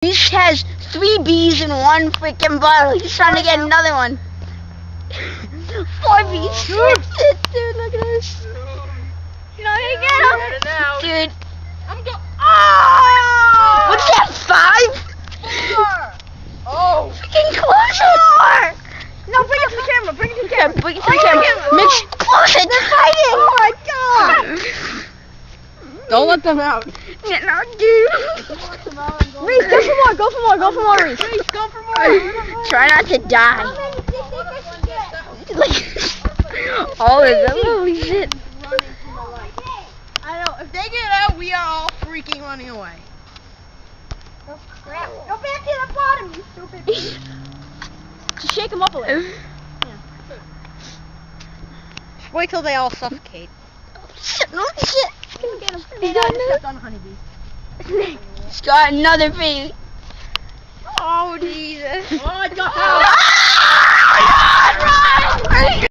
He has 3 bees in one freaking bottle. He's trying to get another one. 4 bees. Dude, look at this. You're not gonna get him. Dude. I'm go. Oh! What's that, 5? 4. Oh. Freaking close it. 4. No, bring it to the camera. Bring it to the camera. Bring it to the camera. Mitch, close it. They're fighting. Oh my god. Don't let them out. Yeah, no, dude. Reese, go for more. Go for more. Go for more, Reese. Reese, go for more. Try not to die. Like, all of them. Holy shit. I know. If they get out, we are all freaking running away. Go back to the bottom, you stupid bitch. Just shake them up a little. Yeah. Just wait till they all suffocate. No shit. Get him. Hey, now I just stepped on a honeybee. He's got another bee. Oh, Jesus. Oh, I got Ah!